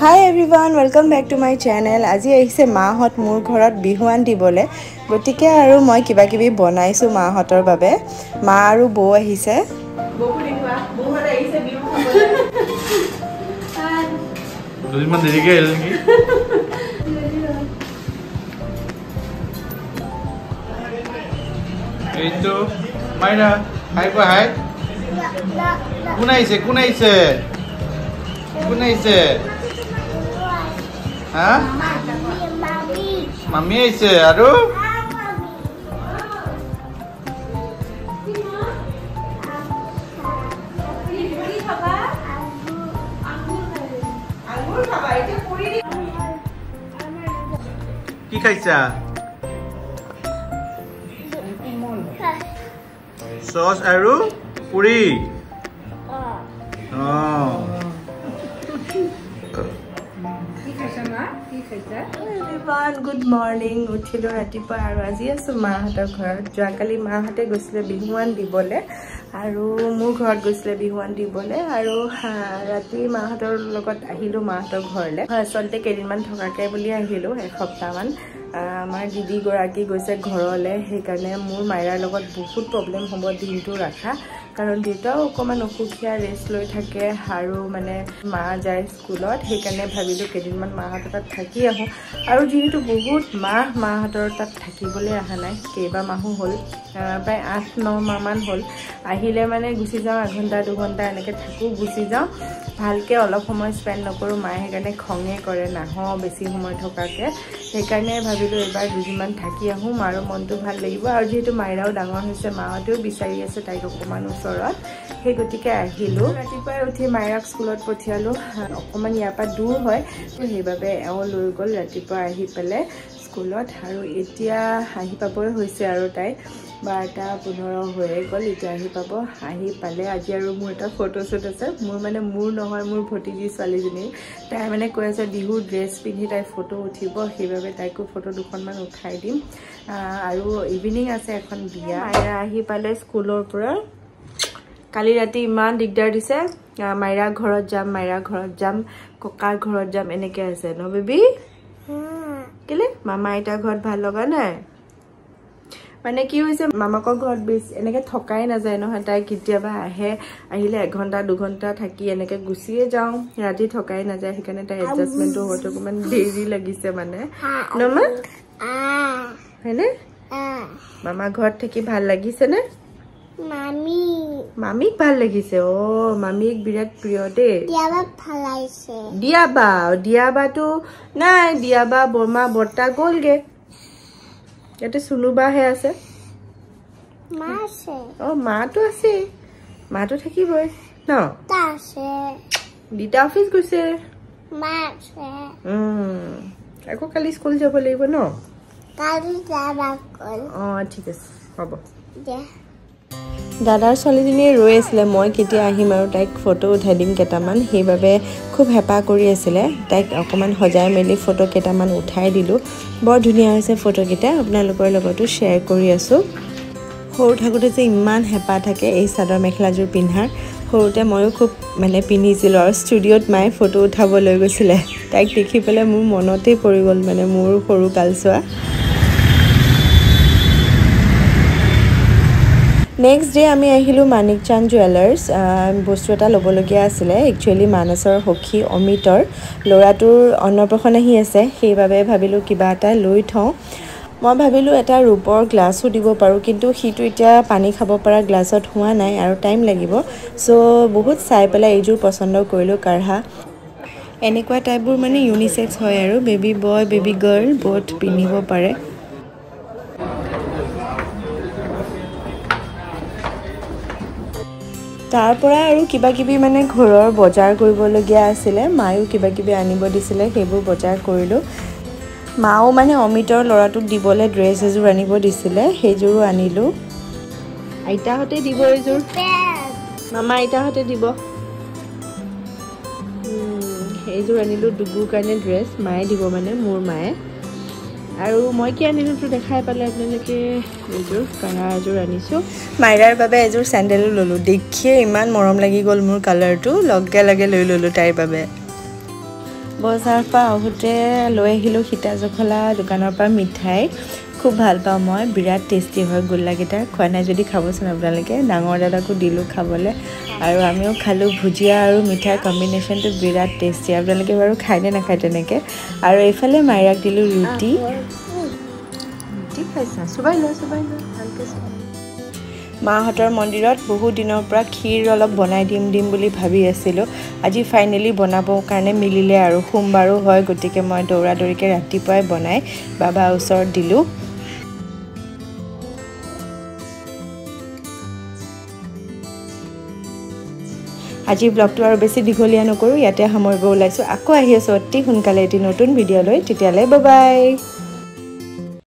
Hi everyone, welcome back to my channel. আজি আহিছে মাহত মোৰ ঘৰত বিহুৱান দিবলে গটিকে আৰু মই কিবা কিবি বনাইছো মাহতৰ বাবে মা আৰু বৌ আহিছে বৌকো দেখুৱা বৌহত আহিছে বিহু খাবলে দুদিনমান দেৰিকে আহিল নেকি এইটো মাইনা হাই কো হাই কোন আহিছে হা মামি আহিছে আৰু কি খাইছা সস আৰু পুৰি Everyone, good morning. উঠিলো ৰাতিপুৱা আৰু আজি আছো মাহঁতৰ ঘৰত যোৱাকালি মাহঁতে গৈছিলে বিহুৱান দিবলে আৰু মোৰ ঘৰত গৈছিলে বিহুৱান দিবলে আৰু ৰাতি মাহঁতৰ লগত আহিলো মাহঁতৰ ঘৰলে আচলতে কেইদিনমান থকাকে বুলি আহিলো এসপ্তাহমান আমাৰ দিদি গৰাকী গৈছে ঘৰলে সেইকাৰণে মোৰ মাইৰাৰ লগত বহুত প্ৰব্লেম হ'ব দিনটো ৰাখা কাৰণ দেউতাও অকমান অসুখীয়া ৰেষ্ট লৈ থাকে আৰু মানে মা যায় স্কুলত সেইকাৰণে ভাবিলো কেইদিনমান মাহঁতৰ তাত থাকি আহো আৰু যেহেতু বহুত মাহঁতৰ তাত থাকিবলৈ আহা নাই কেইবা মাহো হ'ল প্ৰায় 8-9 মাহমান হ'ল আহিলে মানে গুচি যাওঁ এঘণ্টা দুঘণ্টা এনেকৈ থাকোঁ গুচি যাওঁ ভালকৈ অলপ সময় স্পেণ্ড নকৰোঁ মায়ে সেইকাৰণে খঙে কৰে নাহওঁ বেছি সময় থকাকৈ সেইকাৰণে ভাবিলোঁ এবাৰ দুদিনমান থাকি আহোঁ মাৰো মনটো ভাল লাগিব আৰু যিহেতু মাইৰাও ডাঙৰ হৈছে মাহঁতেও বিচাৰি আছে তাইক অকণমান ওচৰত সেই গতিকে আহিলোঁ ৰাতিপুৱাই উঠি মাইৰাক স্কুলত পঠিয়ালোঁ অকণমান ইয়াৰ পৰা দূৰ হয় সেইবাবে এওঁ লৈ গ'ল ৰাতিপুৱা আহি পেলাই স্কুলত আৰু এতিয়া আহি পাবই হৈছে আৰু তাই 12:15 হৈয়ে গ'ল এতিয়া আহি পাব আহি পালে আজি আৰু মোৰ এটা ফটোশ্বুট আছে মোৰ নহয় মোৰ ভতিজী ছোৱালীজনী তাই মানে কৈ আছে বিহু ড্ৰেছ পিন্ধি তাই ফটো উঠিব সেইবাবে তাইকো ফটো দুখনমান উঠাই দিম আৰু ইভিনিং আছে এখন বিয়া মাইৰা আহি পালে স্কুলৰ পৰা কালি ৰাতি ইমান দিগদাৰ দিছে মাইৰা ঘৰত যাম ককাৰ ঘৰত যাম এনেকৈ আছে ন বেবি কেলে মামা আইতা ঘৰত ভাল লগা নাই মানে কি হৈছে মামাকৰ ঘৰত বেছ এনেকৈ থকাই নাযায় নহয় তাই কেতিয়াবা আহিলে এঘণ্টা দুঘণ্টা থাকি এনেকৈ গুচিয়ে যাওঁ ৰাতি থকাই নাযায় সেইকাৰণে তাই এডজাষ্টমেণ্টটো হওঁতে অকণমান দেৰি লাগিছে মানে নমা হয়নে মামা ঘৰত থাকি ভাল লাগিছেনে মামিক ভাল লাগিছে মামিক বিৰাট প্ৰিয় দেই দিয়াবাটো নাই দিয়াবা বৰমা বৰ্তা গ'লগে ইয়াতে চুনুবাহে আছে মাটো আছে মাটো থাকিবই ন দিতা অফিচ গৈছে আকৌ কালি স্কুল যাব লাগিব ন ঠিক আছে হ'ব দাদাৰ ছোৱালীজনীয়ে ৰৈ আছিলে মই কেতিয়া আহিম আৰু তাইক ফটো উঠাই দিম কেইটামান সেইবাবে খুব হেঁপাহ কৰি আছিলে তাইক অকণমান সজাই মেলি ফটো কেইটামান উঠাই দিলোঁ বৰ ধুনীয়া হৈছে ফটোকেইটা আপোনালোকৰ লগতো শ্বেয়াৰ কৰি আছোঁ সৰু থাকোঁতে যে ইমান হেঁপাহ থাকে এই চাদৰ মেখেলাযোৰ পিন্ধাৰ সৰুতে ময়ো খুব মানে পিন্ধিছিলোঁ আৰু ষ্টুডিঅ'ত মায়ে ফটো উঠাব লৈ গৈছিলে তাইক দেখি পেলাই মোৰ মনতেই পৰি গ'ল মানে মোৰ সৰু কালচোৱা নেক্সট ডে আমি আহিলোঁ মানিকচান্দ জুৱেলাৰ্ছ বস্তু এটা ল'বলগীয়া আছিলে একচুৱেলি মানসৰ সখী অমিতৰ ল'ৰাটোৰ অন্নপ্ৰসন আহি আছে সেইবাবে ভাবিলোঁ কিবা এটা লৈ থওঁ মই ভাবিলোঁ এটা ৰূপৰ গ্লাছো দিব পাৰোঁ কিন্তু সিটো এতিয়া পানী খাব পৰা গ্লাছত হোৱা নাই আৰু টাইম লাগিব চ' বহুত চাই পেলাই এইযোৰ পচন্দ কৰিলোঁ কাঢ়া এনেকুৱা টাইপবোৰ মানে ইউনিচেক্স হয় আৰু বেবী বয় বেবী গাৰ্ল বহুত পিন্ধিব পাৰে তাৰ পৰা আৰু কিবা কিবি মানে ঘৰৰ বজাৰ কৰিবলগীয়া আছিলে মায়েও কিবা কিবি আনিব দিছিলে সেইবোৰ বজাৰ কৰিলোঁ মাও মানে অমিতৰ ল'ৰাটোক দিবলৈ ড্ৰেছ এযোৰ আনিব দিছিলে সেইযোৰো আনিলোঁ আইতাহঁতে দিব এইযোৰ মামা আইতাহঁতে দিব সেইযোৰ আনিলোঁ ডুগুৰ কাৰণে ড্ৰেছ মায়ে দিব মানে মোৰ মায়ে আৰু মই কি আনিলোঁ তো দেখাই পালে আপোনালোকে এযোৰ কাৰা এযোৰ আনিছোঁ মাইৰাৰ বাবে এযোৰ চেণ্ডেলো ল'লোঁ দেখিয়ে ইমান মৰম লাগি গ'ল মোৰ কালাৰটো লগে লগে লৈ ল'লোঁ তাইৰ বাবে বজাৰৰ পৰা আহোঁতে লৈ আহিলোঁ সীতা জখলা দোকানৰ পৰা মিঠাই খুব ভাল পাওঁ মই বিৰাট টেষ্টি হয় গোল্লাকেইটা খোৱা নাই যদি খাবচোন আপোনালোকে ডাঙৰ দাদাকো দিলোঁ খাবলৈ আৰু আমিও খালোঁ ভুজিয়া আৰু মিঠাই কম্বিনেশ্যনটো বিৰাট টেষ্টি আপোনালোকে বাৰু খায়নে নাখায় তেনেকৈ আৰু এইফালে মাইৰাক দিলোঁ ৰুটি খাইছা চুবাই লোৱা ভালকৈ মাহঁতৰ মন্দিৰত বহু দিনৰ পৰা ক্ষীৰ অলপ বনাই দিম বুলি ভাবি আছিলোঁ আজি ফাইনেলি বনাবৰ কাৰণে মিলিলে আৰু সোমবাৰো হয় গতিকে মই দৌৰাদৌৰিকৈ ৰাতিপুৱাই বনাই বাবা ওচৰত দিলোঁ আজি ব্লগটো আৰু বেছি দীঘলীয়া নকৰোঁ ইয়াতে সামৰিব ওলাইছোঁ আকৌ আহি আছোঁ অতি সোনকালে এটি নতুন ভিডিঅ' লৈ তেতিয়ালৈ বাই বাই